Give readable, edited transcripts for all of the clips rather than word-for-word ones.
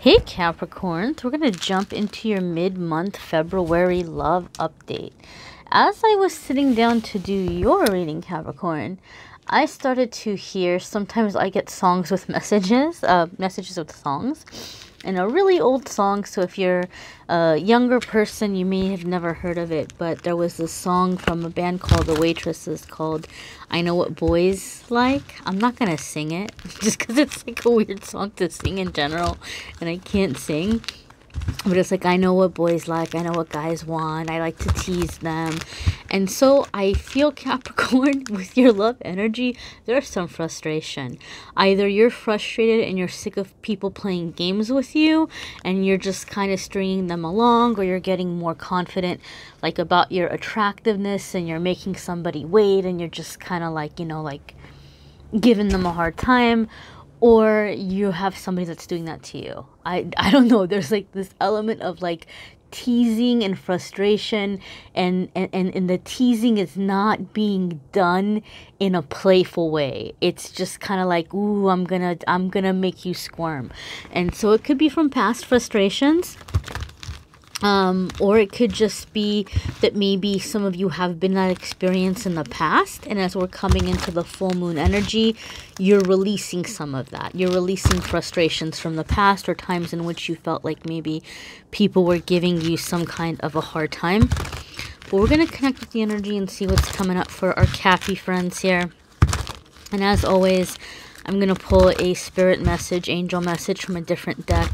Hey Capricorns, we're going to jump into your mid-month February love update. As I was sitting down to do your reading, Capricorn, I started to hear, sometimes I get songs with messages with songs, and a really old song. So if you're a younger person, you may have never heard of it, but there was this song from a band called The Waitresses called I Know What Boys Like. I'm not gonna sing it just because it's like a weird song to sing in general and I can't sing. But it's like, I know what boys like, I know what guys want, I like to tease them. And so I feel, Capricorn, with your love energy, there's some frustration. Either you're frustrated and you're sick of people playing games with you and you're just kind of stringing them along, or you're getting more confident like about your attractiveness and you're making somebody wait and you're just kind of like, you know, like giving them a hard time. Or you have somebody that's doing that to you. I don't know. There's like this element of like teasing and frustration, and the teasing is not being done in a playful way. It's just kind of like, ooh, I'm gonna make you squirm. And so it could be from past frustrations. Or it could just be that maybe some of you have been that experience in the past, and as we're coming into the full moon energy, you're releasing some of that. You're releasing frustrations from the past, or times in which you felt like maybe people were giving you some kind of a hard time. But we're going to connect with the energy and see what's coming up for our Cappy friends here. And as always, I'm going to pull a spirit message, angel message from a different deck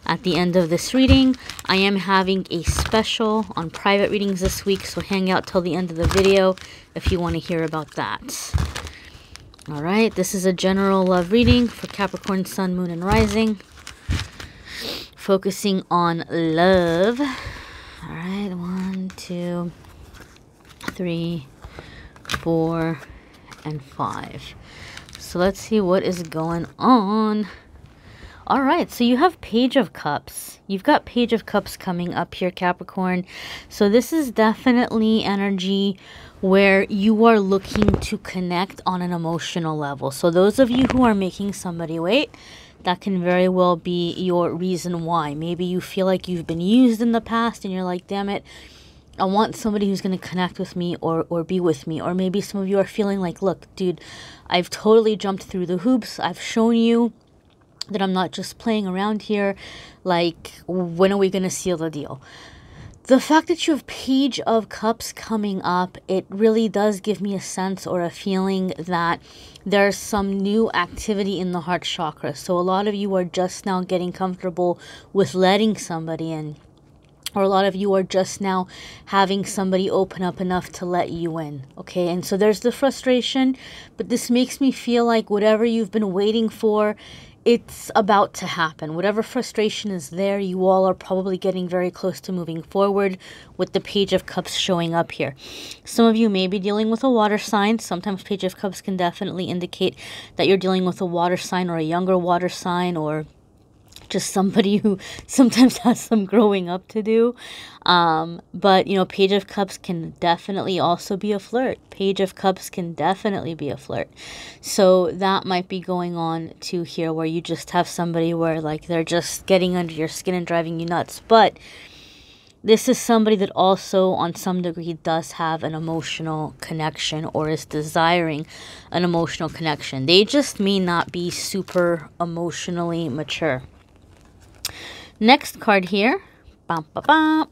at the end of this reading. I am having a special on private readings this week, so hang out till the end of the video if you want to hear about that. Alright, this is a general love reading for Capricorn, Sun, Moon, and Rising. Focusing on love. Alright, 1, 2, 3, 4, and 5. So let's see what is going on. Alright, so you have Page of Cups. You've got Page of Cups coming up here, Capricorn. So this is definitely energy where you are looking to connect on an emotional level. So those of you who are making somebody wait, that can very well be your reason why. Maybe you feel like you've been used in the past and you're like, damn it, I want somebody who's going to connect with me or be with me. Or maybe some of you are feeling like, look, dude, I've totally jumped through the hoops. I've shown you that I'm not just playing around here. Like, when are we going to seal the deal? The fact that you have Page of Cups coming up, it really does give me a sense or a feeling that there's some new activity in the heart chakra. So a lot of you are just now getting comfortable with letting somebody in. Or a lot of you are just now having somebody open up enough to let you in. Okay, and so there's the frustration. But this makes me feel like whatever you've been waiting for, it's about to happen. Whatever frustration is there, you all are probably getting very close to moving forward with the Page of Cups showing up here. Some of you may be dealing with a water sign. Sometimes Page of Cups can definitely indicate that you're dealing with a water sign or a younger water sign, or just somebody who sometimes has some growing up to do. But, you know, Page of Cups can definitely also be a flirt. Page of Cups can definitely be a flirt. So that might be going on too here, where you just have somebody where like they're just getting under your skin and driving you nuts. But this is somebody that also on some degree does have an emotional connection or is desiring an emotional connection. They just may not be super emotionally mature. Next card here, bum, bum, bum,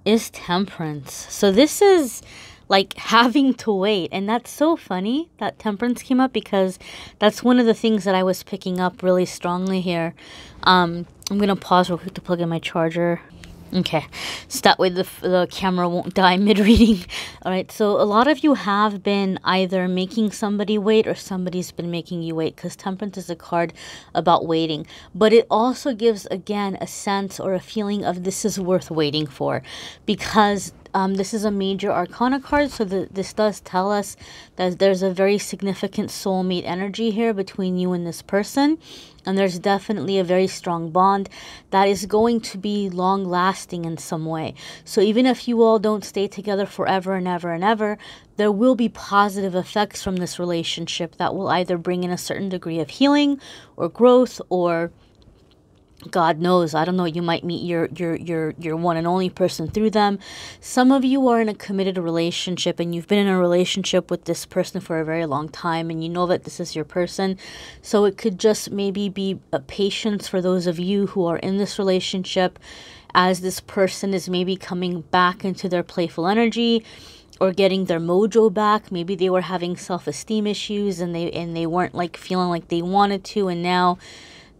is Temperance. So this is like having to wait. And that's so funny that Temperance came up, because that's one of the things that I was picking up really strongly here. I'm going to pause real quick to plug in my charger. Okay, so that way the camera won't die mid-reading. All right, so a lot of you have been either making somebody wait or somebody's been making you wait, because Temperance is a card about waiting. But it also gives, again, a sense or a feeling of this is worth waiting for, because this is a major arcana card, so this does tell us that there's a very significant soulmate energy here between you and this person. And there's definitely a very strong bond that is going to be long lasting in some way. So even if you all don't stay together forever and ever and ever, there will be positive effects from this relationship that will either bring in a certain degree of healing or growth, or God knows, I don't know, you might meet your one and only person through them. Some of you are in a committed relationship, and you've been in a relationship with this person for a very long time, and you know that this is your person. So it could just maybe be a patience for those of you who are in this relationship, as this person is maybe coming back into their playful energy or getting their mojo back. Maybe they were having self-esteem issues, and they weren't like feeling like they wanted to, and now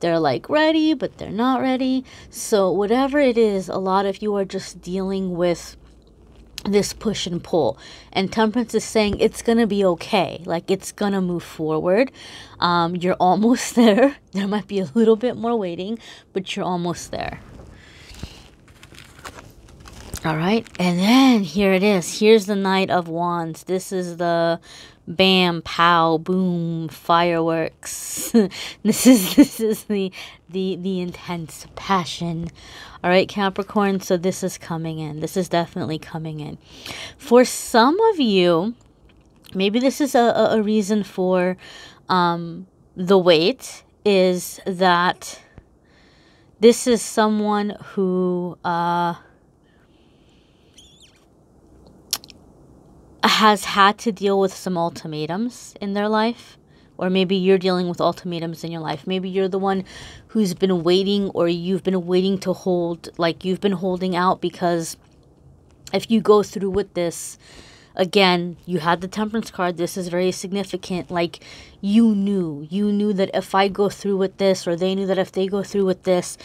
they're like ready, but they're not ready. So whatever it is, a lot of you are just dealing with this push and pull. And Temperance is saying it's going to be okay. Like, it's going to move forward. You're almost there. There might be a little bit more waiting, but you're almost there. All right. And then here it is. Here's the Knight of Wands. This is the bam, pow, boom, fireworks. This is the intense passion. All right, Capricorn. So this is coming in. This is definitely coming in. For some of you, maybe this is a reason for the wait, is that this is someone who has had to deal with some ultimatums in their life. Or maybe you're dealing with ultimatums in your life. Maybe you're the one who's been waiting, or you've been waiting to hold, like you've been holding out, because if you go through with this, again, you had the Temperance card. This is very significant. Like, you knew that if I go through with this, or they knew that if they go through with this,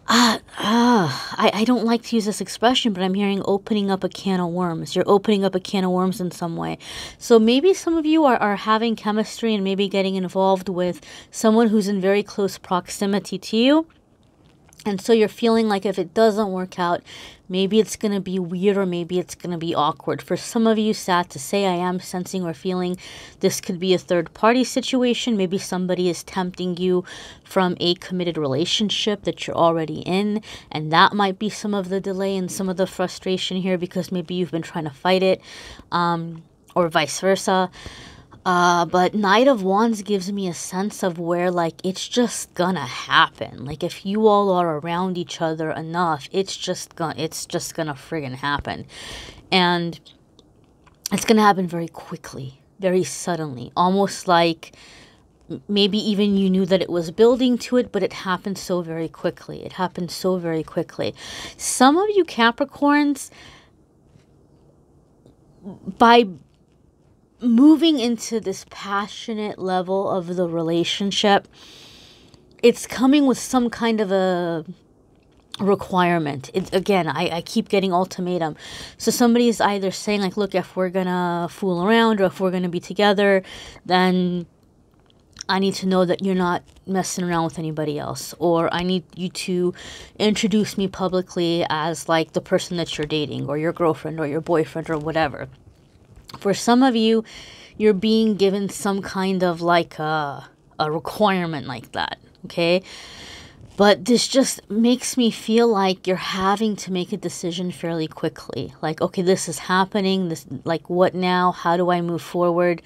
I don't like to use this expression, but I'm hearing opening up a can of worms. You're opening up a can of worms in some way. So maybe some of you are having chemistry and maybe getting involved with someone who's in very close proximity to you. And so you're feeling like if it doesn't work out, maybe it's going to be weird, or maybe it's going to be awkward. For some of you, sad to say, I am sensing or feeling this could be a third-party situation. Maybe somebody is tempting you from a committed relationship that you're already in, and that might be some of the delay and some of the frustration here, because maybe you've been trying to fight it, or vice versa. But Knight of Wands gives me a sense of where, like, it's just gonna happen. Like, if you all are around each other enough, it's just gonna friggin' happen. And it's gonna happen very quickly, very suddenly, almost like maybe even you knew that it was building to it, but it happened so very quickly. It happened so very quickly. Some of you Capricorns, by moving into this passionate level of the relationship, it's coming with some kind of a requirement. It's, again, I keep getting ultimatum. So somebody is either saying, like, look, if we're gonna fool around, or if we're gonna be together, then I need to know that you're not messing around with anybody else, or I need you to introduce me publicly as, like, the person that you're dating, or your girlfriend, or your boyfriend, or whatever. For some of you, you're being given some kind of like a requirement like that, okay? But this just makes me feel like you're having to make a decision fairly quickly. Like, okay, this is happening. This, like, what now? How do I move forward?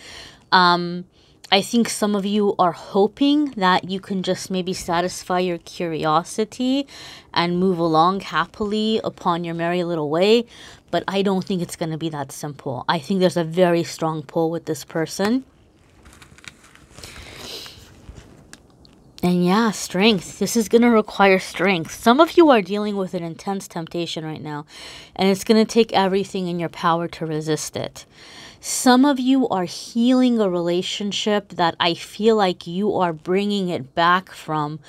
I think some of you are hoping that you can just maybe satisfy your curiosity and move along happily upon your merry little way. But I don't think it's going to be that simple. I think there's a very strong pull with this person. And yeah, strength. This is going to require strength. Some of you are dealing with an intense temptation right now, and it's going to take everything in your power to resist it. Some of you are healing a relationship that I feel like you are bringing it back from,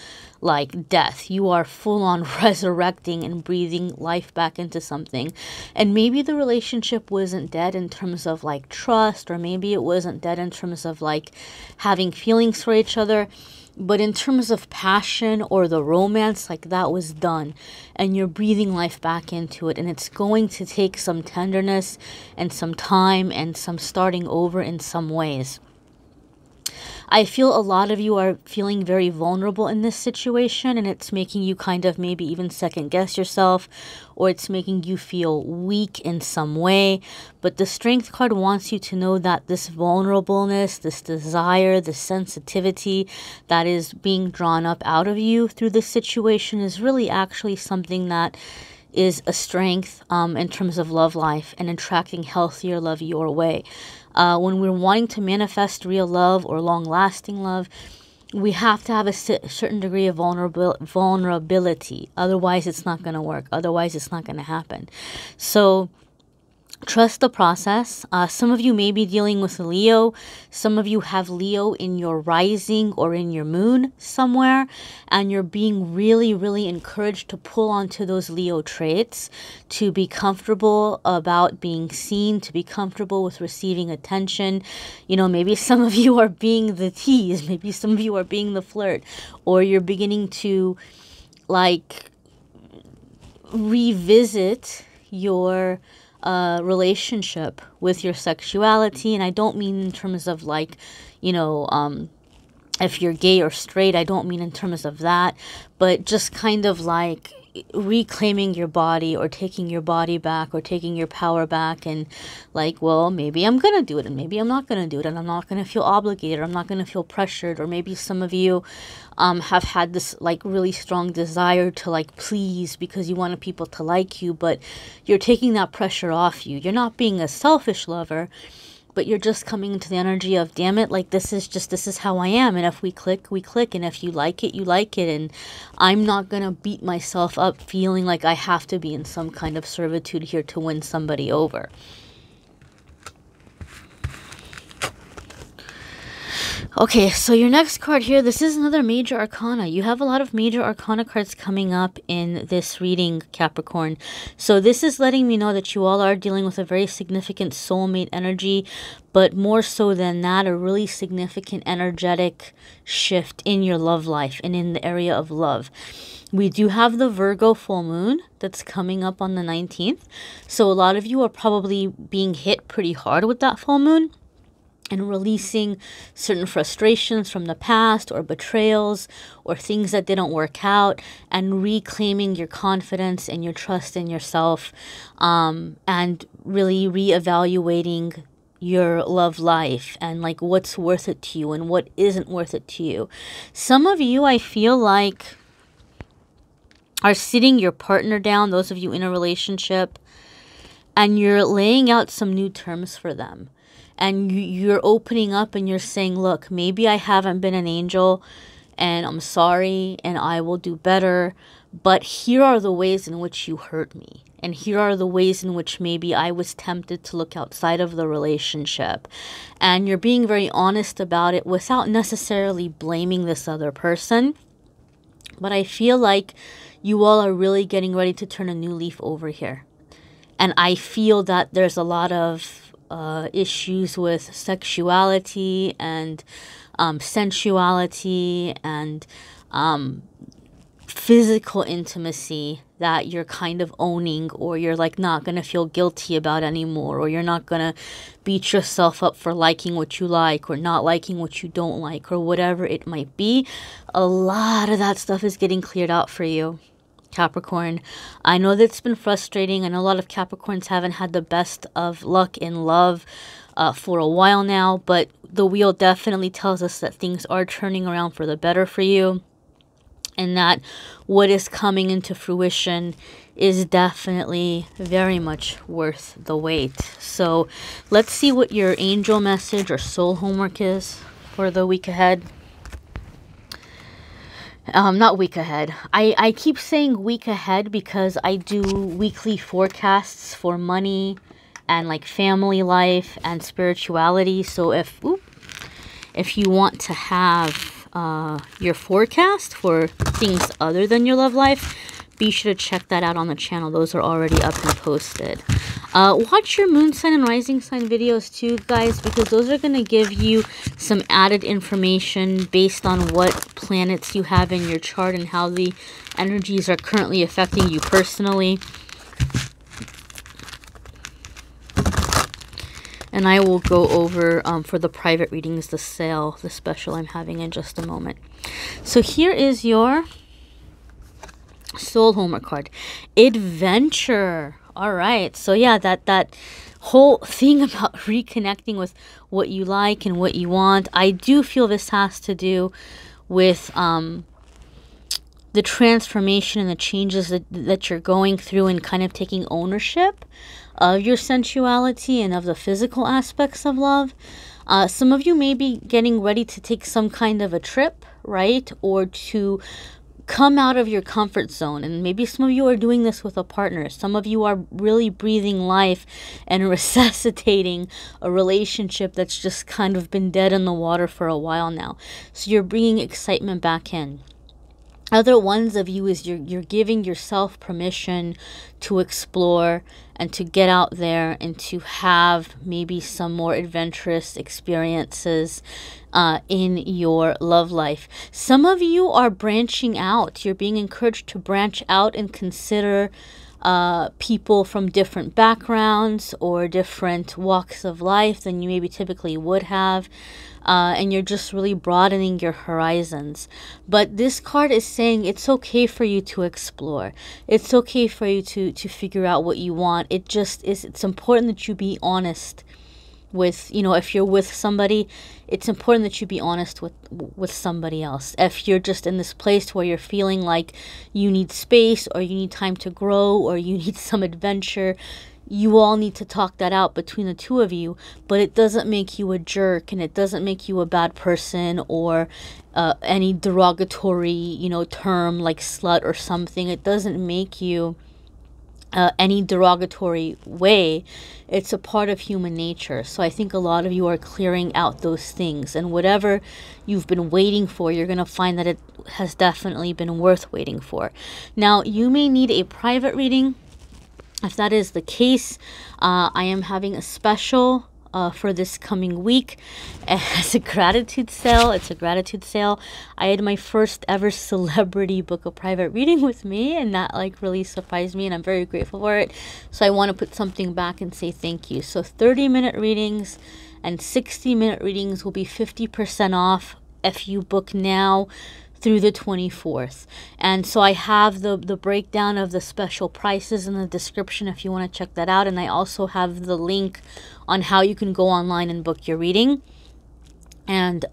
like, death. You are full on resurrecting and breathing life back into something. And maybe the relationship wasn't dead in terms of, like, trust, or maybe it wasn't dead in terms of, like, having feelings for each other. But in terms of passion or the romance, like, that was done. And you're breathing life back into it. And it's going to take some tenderness and some time and some starting over in some ways. I feel a lot of you are feeling very vulnerable in this situation, and it's making you kind of maybe even second guess yourself, or it's making you feel weak in some way. But the Strength card wants you to know that this vulnerableness, this desire, this sensitivity that is being drawn up out of you through this situation is really actually something that is a strength in terms of love life and attracting healthier love your way. When we're wanting to manifest real love or long-lasting love, we have to have a certain degree of vulnerability. Otherwise, it's not going to work. Otherwise, it's not going to happen. So trust the process. Some of you may be dealing with Leo. Some of you have Leo in your rising or in your moon somewhere, and you're being really, really encouraged to pull onto those Leo traits, to be comfortable about being seen, to be comfortable with receiving attention. You know, maybe some of you are being the tease, maybe some of you are being the flirt, or you're beginning to like revisit your relationship with your sexuality. And I don't mean in terms of like, you know, if you're gay or straight, I don't mean in terms of that, but just kind of like reclaiming your body or taking your body back or taking your power back, and like, well, maybe I'm gonna do it and maybe I'm not gonna do it, and I'm not gonna feel obligated, or I'm not gonna feel pressured. Or maybe some of you have had this like really strong desire to like please because you wanted people to like you, but you're taking that pressure off you. You're not being a selfish lover, but you're just coming into the energy of, damn it, like this is how I am. And if we click, we click. And if you like it, you like it. And I'm not going to beat myself up feeling like I have to be in some kind of servitude here to win somebody over. Okay, so your next card here, this is another major arcana. You have a lot of major arcana cards coming up in this reading, Capricorn. So this is letting me know that you all are dealing with a very significant soulmate energy, but more so than that, a really significant energetic shift in your love life and in the area of love. We do have the Virgo full moon that's coming up on the 19th. So a lot of you are probably being hit pretty hard with that full moon, and releasing certain frustrations from the past, or betrayals, or things that didn't work out, and reclaiming your confidence and your trust in yourself, and really reevaluating your love life and like what's worth it to you and what isn't worth it to you. Some of you, I feel like, are sitting your partner down, those of you in a relationship, and you're laying out some new terms for them. And you're opening up and you're saying, look, maybe I haven't been an angel and I'm sorry and I will do better. But here are the ways in which you hurt me. And here are the ways in which maybe I was tempted to look outside of the relationship. And you're being very honest about it without necessarily blaming this other person. But I feel like you all are really getting ready to turn a new leaf over here. And I feel that there's a lot of issues with sexuality and sensuality and physical intimacy that you're kind of owning, or you're like not gonna feel guilty about anymore, or you're not gonna beat yourself up for liking what you like or not liking what you don't like, or whatever it might be. A lot of that stuff is getting cleared out for you, Capricorn. I know that's been frustrating. I know a lot of Capricorns haven't had the best of luck in love for a while now, but the wheel definitely tells us that things are turning around for the better for you, and that what is coming into fruition is definitely very much worth the wait. So let's see what your angel message or soul homework is for the week ahead. Not week ahead. I keep saying week ahead because I do weekly forecasts for money and like family life and spirituality. So if you want to have your forecast for things other than your love life, be sure to check that out on the channel. Those are already up and posted. Watch your moon sign and rising sign videos too, guys, because those are going to give you some added information based on what planets you have in your chart and how the energies are currently affecting you personally. And I will go over for the private readings, the sale, the special I'm having in just a moment. So here is your soul homework card. Adventure. All right. So yeah, that whole thing about reconnecting with what you like and what you want. I do feel this has to do with the transformation and the changes that you're going through, and kind of taking ownership of your sensuality and of the physical aspects of love. Some of you may be getting ready to take some kind of a trip, right? Or to come out of your comfort zone. And maybe some of you are doing this with a partner. Some of you are really breathing life and resuscitating a relationship that's just kind of been dead in the water for a while now. So you're bringing excitement back in. Other ones of you is you're giving yourself permission to explore and to get out there and to have maybe some more adventurous experiences in your love life. Some of you are branching out. You're being encouraged to branch out and consider people from different backgrounds or different walks of life than you maybe typically would have. And you're just really broadening your horizons. But this card is saying it's okay for you to explore. It's okay for you to figure out what you want. It just is, it's important that you be honest with, you know, if you're with somebody, it's important that you be honest with somebody else. If you're just in this place where you're feeling like you need space, or you need time to grow, or you need some adventure, you all need to talk that out between the two of you. But it doesn't make you a jerk, and it doesn't make you a bad person, or any derogatory, you know, term like slut or something. It doesn't make you any derogatory way. It's a part of human nature. So I think a lot of you are clearing out those things, and whatever you've been waiting for, you're going to find that it has definitely been worth waiting for. Now, you may need a private reading. If that is the case, I am having a special for this coming week as a gratitude sale. It's a gratitude sale. I had my first ever celebrity book a private reading with me, and that like really surprised me, and I'm very grateful for it. So I want to put something back and say thank you. So 30-minute readings and 60-minute readings will be 50% off if you book now through the 24th. And so I have the breakdown of the special prices in the description if you want to check that out. And I also have the link on how you can go online and book your reading. And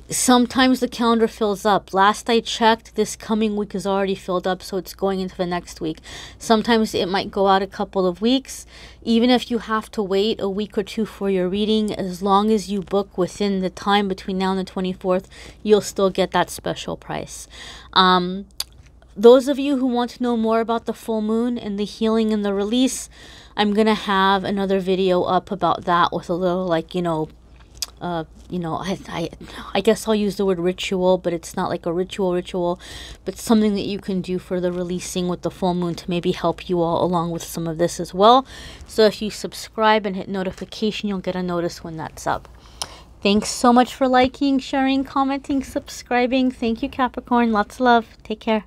sometimes the calendar fills up. Last I checked, this coming week is already filled up, so it's going into the next week. Sometimes it might go out a couple of weeks. Even if you have to wait a week or two for your reading, as long as you book within the time between now and the 24th, you'll still get that special price. Those of you who want to know more about the full moon and the healing and the release, I'm going to have another video up about that with a little, like, I guess I'll use the word ritual, but it's not like a ritual, but something that you can do for the releasing with the full moon to maybe help you all along with some of this as well. So if you subscribe and hit notification, you'll get a notice when that's up. Thanks so much for liking, sharing, commenting, subscribing. Thank you, Capricorn. Lots of love. Take care.